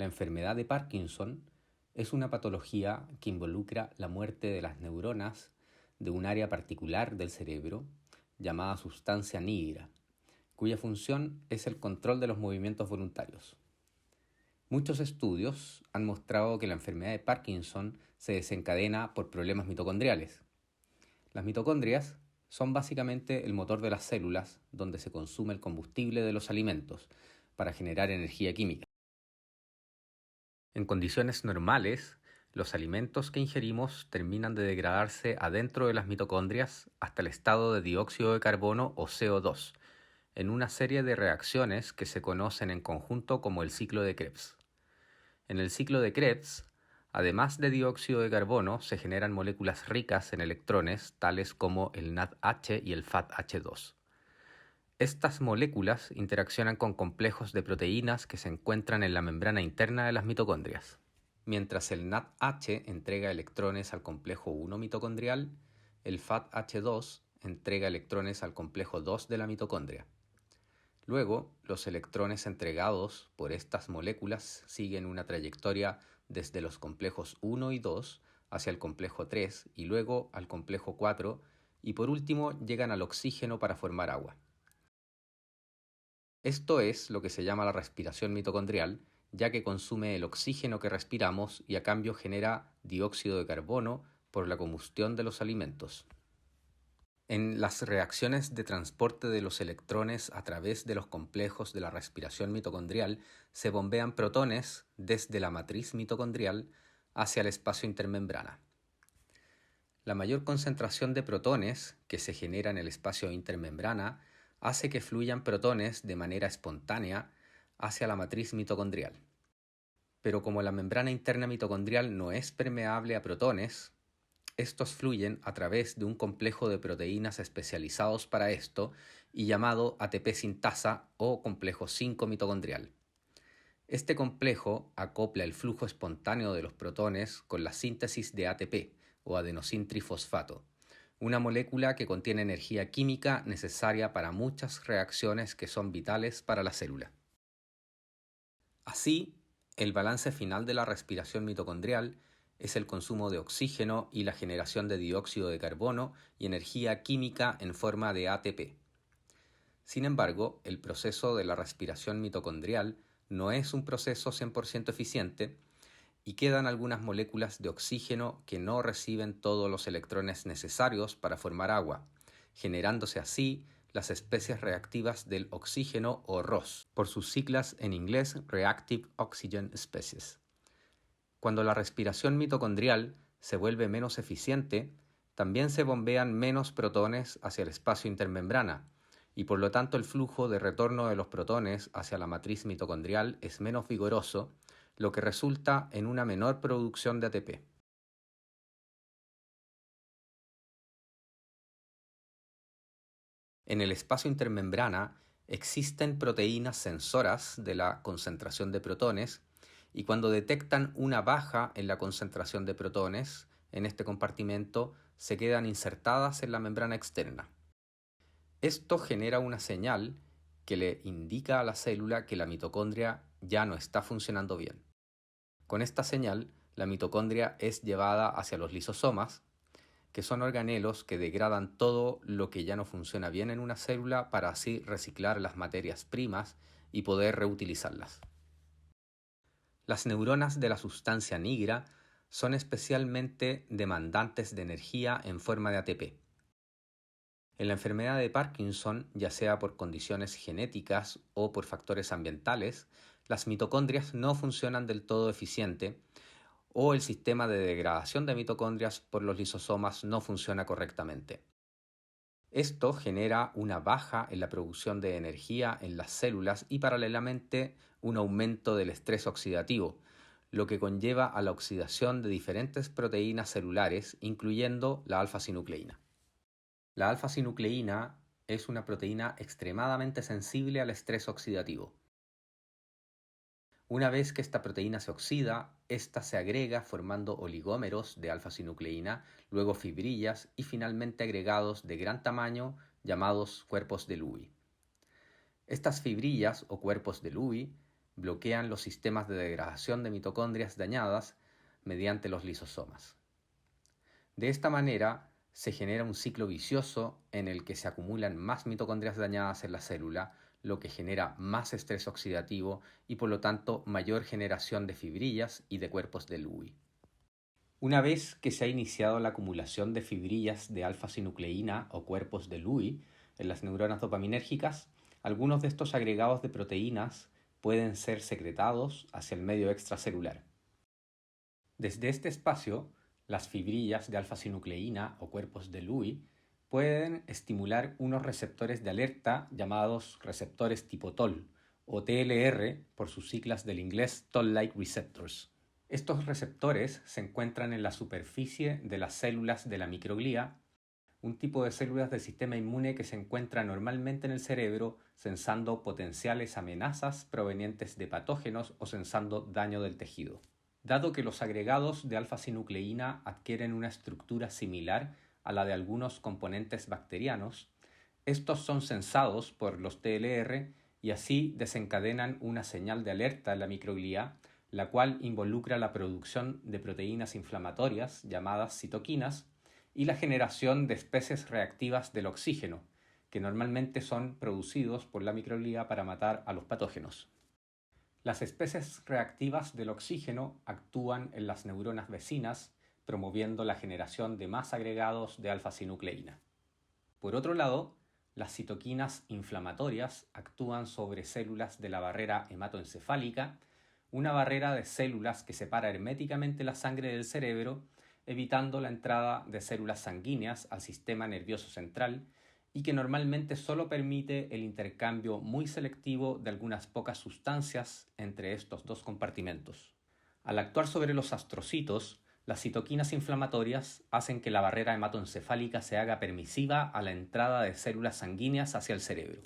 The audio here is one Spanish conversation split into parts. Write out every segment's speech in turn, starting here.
La enfermedad de Parkinson es una patología que involucra la muerte de las neuronas de un área particular del cerebro llamada sustancia nigra, cuya función es el control de los movimientos voluntarios. Muchos estudios han mostrado que la enfermedad de Parkinson se desencadena por problemas mitocondriales. Las mitocondrias son básicamente el motor de las células donde se consume el combustible de los alimentos para generar energía química. En condiciones normales, los alimentos que ingerimos terminan de degradarse adentro de las mitocondrias hasta el estado de dióxido de carbono o CO2, en una serie de reacciones que se conocen en conjunto como el ciclo de Krebs. En el ciclo de Krebs, además de dióxido de carbono, se generan moléculas ricas en electrones, tales como el NADH y el FADH2. Estas moléculas interaccionan con complejos de proteínas que se encuentran en la membrana interna de las mitocondrias. Mientras el NADH entrega electrones al complejo 1 mitocondrial, el FADH2 entrega electrones al complejo 2 de la mitocondria. Luego, los electrones entregados por estas moléculas siguen una trayectoria desde los complejos 1 y 2 hacia el complejo 3 y luego al complejo 4 y por último llegan al oxígeno para formar agua. Esto es lo que se llama la respiración mitocondrial, ya que consume el oxígeno que respiramos y a cambio genera dióxido de carbono por la combustión de los alimentos. En las reacciones de transporte de los electrones a través de los complejos de la respiración mitocondrial se bombean protones desde la matriz mitocondrial hacia el espacio intermembrana. La mayor concentración de protones que se genera en el espacio intermembrana hace que fluyan protones de manera espontánea hacia la matriz mitocondrial. Pero como la membrana interna mitocondrial no es permeable a protones, estos fluyen a través de un complejo de proteínas especializados para esto y llamado ATP sintasa o complejo 5 mitocondrial. Este complejo acopla el flujo espontáneo de los protones con la síntesis de ATP o adenosín trifosfato, una molécula que contiene energía química necesaria para muchas reacciones que son vitales para la célula. Así, el balance final de la respiración mitocondrial es el consumo de oxígeno y la generación de dióxido de carbono y energía química en forma de ATP. Sin embargo, el proceso de la respiración mitocondrial no es un proceso 100% eficiente y quedan algunas moléculas de oxígeno que no reciben todos los electrones necesarios para formar agua, generándose así las especies reactivas del oxígeno o ROS, por sus siglas en inglés Reactive Oxygen Species. Cuando la respiración mitocondrial se vuelve menos eficiente, también se bombean menos protones hacia el espacio intermembrana, y por lo tanto el flujo de retorno de los protones hacia la matriz mitocondrial es menos vigoroso, lo que resulta en una menor producción de ATP. En el espacio intermembrana existen proteínas sensoras de la concentración de protones y cuando detectan una baja en la concentración de protones en este compartimento se quedan insertadas en la membrana externa. Esto genera una señal que le indica a la célula que la mitocondria ya no está funcionando bien. Con esta señal, la mitocondria es llevada hacia los lisosomas, que son organelos que degradan todo lo que ya no funciona bien en una célula para así reciclar las materias primas y poder reutilizarlas. Las neuronas de la sustancia nigra son especialmente demandantes de energía en forma de ATP. En la enfermedad de Parkinson, ya sea por condiciones genéticas o por factores ambientales, las mitocondrias no funcionan del todo eficiente o el sistema de degradación de mitocondrias por los lisosomas no funciona correctamente. Esto genera una baja en la producción de energía en las células y paralelamente un aumento del estrés oxidativo, lo que conlleva a la oxidación de diferentes proteínas celulares, incluyendo la alfa-sinucleína. La alfa-sinucleína es una proteína extremadamente sensible al estrés oxidativo. Una vez que esta proteína se oxida, esta se agrega formando oligómeros de alfa-sinucleína, luego fibrillas y finalmente agregados de gran tamaño llamados cuerpos de Lewy. Estas fibrillas o cuerpos de Lewy bloquean los sistemas de degradación de mitocondrias dañadas mediante los lisosomas. De esta manera, se genera un ciclo vicioso en el que se acumulan más mitocondrias dañadas en la célula, lo que genera más estrés oxidativo y por lo tanto mayor generación de fibrillas y de cuerpos de Lewy. Una vez que se ha iniciado la acumulación de fibrillas de alfa-sinucleína o cuerpos de Lewy en las neuronas dopaminérgicas, algunos de estos agregados de proteínas pueden ser secretados hacia el medio extracelular. Desde este espacio, las fibrillas de alfa-sinucleína o cuerpos de Lewy pueden estimular unos receptores de alerta llamados receptores tipo Toll o TLR por sus siglas del inglés Toll-like receptors. Estos receptores se encuentran en la superficie de las células de la microglía, un tipo de células del sistema inmune que se encuentra normalmente en el cerebro sensando potenciales amenazas provenientes de patógenos o sensando daño del tejido. Dado que los agregados de alfa-sinucleína adquieren una estructura similar a la de algunos componentes bacterianos, estos son sensados por los TLR y así desencadenan una señal de alerta en la microglía, la cual involucra la producción de proteínas inflamatorias llamadas citoquinas y la generación de especies reactivas del oxígeno, que normalmente son producidos por la microglía para matar a los patógenos. Las especies reactivas del oxígeno actúan en las neuronas vecinas, promoviendo la generación de más agregados de alfa-sinucleína. Por otro lado, las citoquinas inflamatorias actúan sobre células de la barrera hematoencefálica, una barrera de células que separa herméticamente la sangre del cerebro, evitando la entrada de células sanguíneas al sistema nervioso central y que normalmente solo permite el intercambio muy selectivo de algunas pocas sustancias entre estos dos compartimentos. Al actuar sobre los astrocitos, las citoquinas inflamatorias hacen que la barrera hematoencefálica se haga permisiva a la entrada de células sanguíneas hacia el cerebro.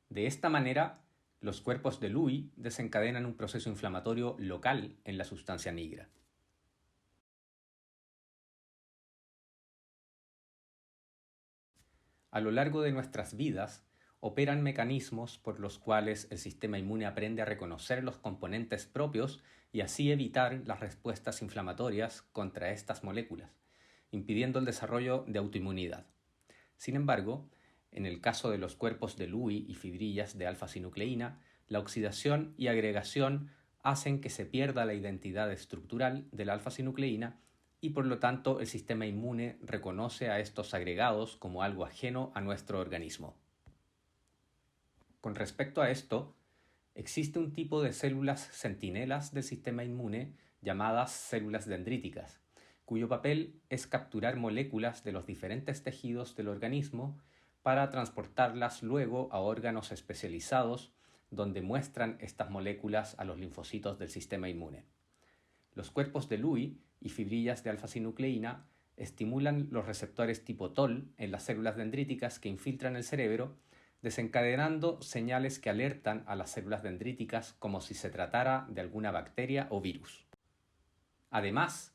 De esta manera, los cuerpos de Lewy desencadenan un proceso inflamatorio local en la sustancia nigra. A lo largo de nuestras vidas, operan mecanismos por los cuales el sistema inmune aprende a reconocer los componentes propios y así evitar las respuestas inflamatorias contra estas moléculas, impidiendo el desarrollo de autoinmunidad. Sin embargo, en el caso de los cuerpos de Lewy y fibrillas de alfa-sinucleína, la oxidación y agregación hacen que se pierda la identidad estructural de la alfa-sinucleína y por lo tanto el sistema inmune reconoce a estos agregados como algo ajeno a nuestro organismo. Con respecto a esto, existe un tipo de células centinelas del sistema inmune llamadas células dendríticas, cuyo papel es capturar moléculas de los diferentes tejidos del organismo para transportarlas luego a órganos especializados donde muestran estas moléculas a los linfocitos del sistema inmune. Los cuerpos de Lewy y fibrillas de alfa-sinucleína estimulan los receptores tipo Toll en las células dendríticas que infiltran el cerebro, desencadenando señales que alertan a las células dendríticas como si se tratara de alguna bacteria o virus. Además,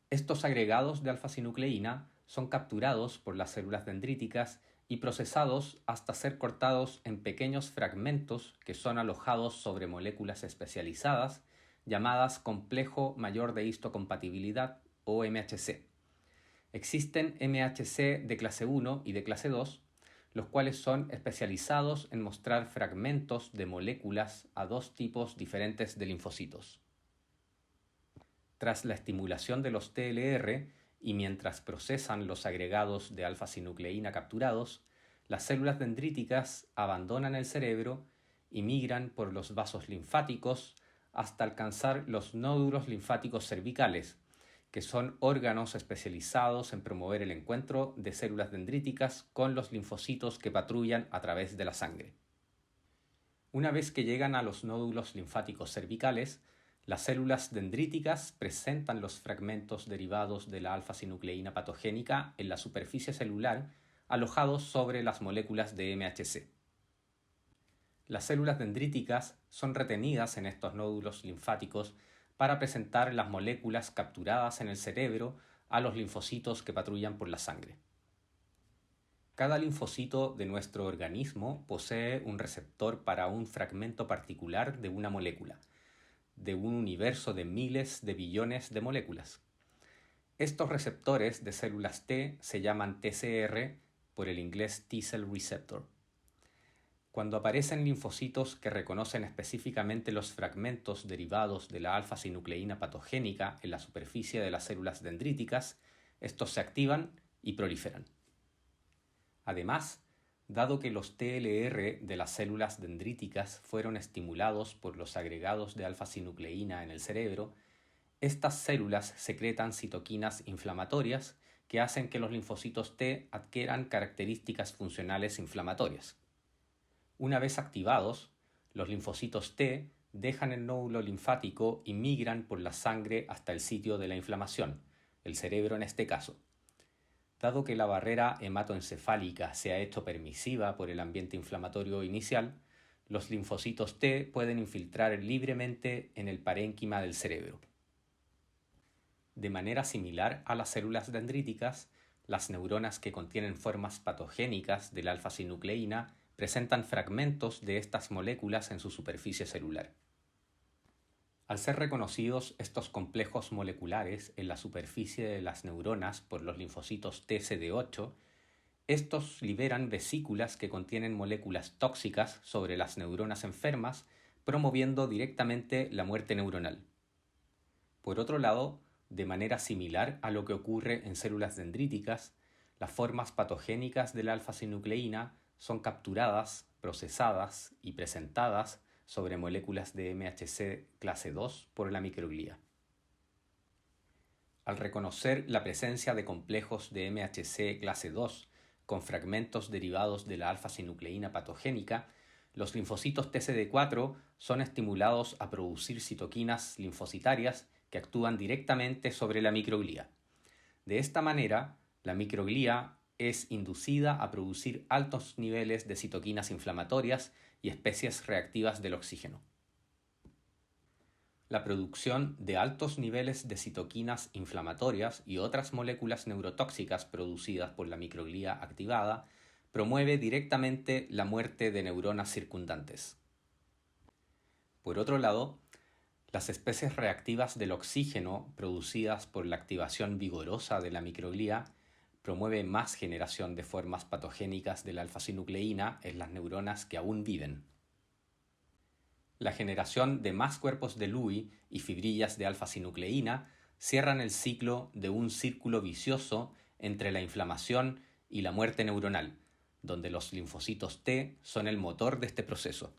estos agregados de alfa-sinucleína son capturados por las células dendríticas y procesados hasta ser cortados en pequeños fragmentos que son alojados sobre moléculas especializadas llamadas complejo mayor de histocompatibilidad o MHC. Existen MHC de clase 1 y de clase 2, los cuales son especializados en mostrar fragmentos de moléculas a dos tipos diferentes de linfocitos. Tras la estimulación de los TLR y mientras procesan los agregados de alfa-sinucleína capturados, las células dendríticas abandonan el cerebro y migran por los vasos linfáticos hasta alcanzar los nódulos linfáticos cervicales, que son órganos especializados en promover el encuentro de células dendríticas con los linfocitos que patrullan a través de la sangre. Una vez que llegan a los nódulos linfáticos cervicales, las células dendríticas presentan los fragmentos derivados de la alfa-sinucleína patogénica en la superficie celular alojados sobre las moléculas de MHC. Las células dendríticas son retenidas en estos nódulos linfáticos para presentar las moléculas capturadas en el cerebro a los linfocitos que patrullan por la sangre. Cada linfocito de nuestro organismo posee un receptor para un fragmento particular de una molécula, de un universo de miles de billones de moléculas. Estos receptores de células T se llaman TCR por el inglés T-cell receptor. Cuando aparecen linfocitos que reconocen específicamente los fragmentos derivados de la alfa-sinucleína patogénica en la superficie de las células dendríticas, estos se activan y proliferan. Además, dado que los TLR de las células dendríticas fueron estimulados por los agregados de alfa-sinucleína en el cerebro, estas células secretan citoquinas inflamatorias que hacen que los linfocitos T adquieran características funcionales inflamatorias. Una vez activados, los linfocitos T dejan el nódulo linfático y migran por la sangre hasta el sitio de la inflamación, el cerebro en este caso. Dado que la barrera hematoencefálica se ha hecho permisiva por el ambiente inflamatorio inicial, los linfocitos T pueden infiltrar libremente en el parénquima del cerebro. De manera similar a las células dendríticas, las neuronas que contienen formas patogénicas de la alfa-sinucleína presentan fragmentos de estas moléculas en su superficie celular. Al ser reconocidos estos complejos moleculares en la superficie de las neuronas por los linfocitos TCD8, estos liberan vesículas que contienen moléculas tóxicas sobre las neuronas enfermas, promoviendo directamente la muerte neuronal. Por otro lado, de manera similar a lo que ocurre en células dendríticas, las formas patogénicas de la alfa-sinucleína son capturadas, procesadas y presentadas sobre moléculas de MHC clase II por la microglía. Al reconocer la presencia de complejos de MHC clase II con fragmentos derivados de la alfa-sinucleína patogénica, los linfocitos TCD4 son estimulados a producir citoquinas linfocitarias que actúan directamente sobre la microglía. De esta manera, la microglía es inducida a producir altos niveles de citoquinas inflamatorias y especies reactivas del oxígeno. La producción de altos niveles de citoquinas inflamatorias y otras moléculas neurotóxicas producidas por la microglía activada promueve directamente la muerte de neuronas circundantes. Por otro lado, las especies reactivas del oxígeno producidas por la activación vigorosa de la microglía promueve más generación de formas patogénicas de la alfa-sinucleína en las neuronas que aún viven. La generación de más cuerpos de Lewy y fibrillas de alfa-sinucleína cierran el ciclo de un círculo vicioso entre la inflamación y la muerte neuronal, donde los linfocitos T son el motor de este proceso.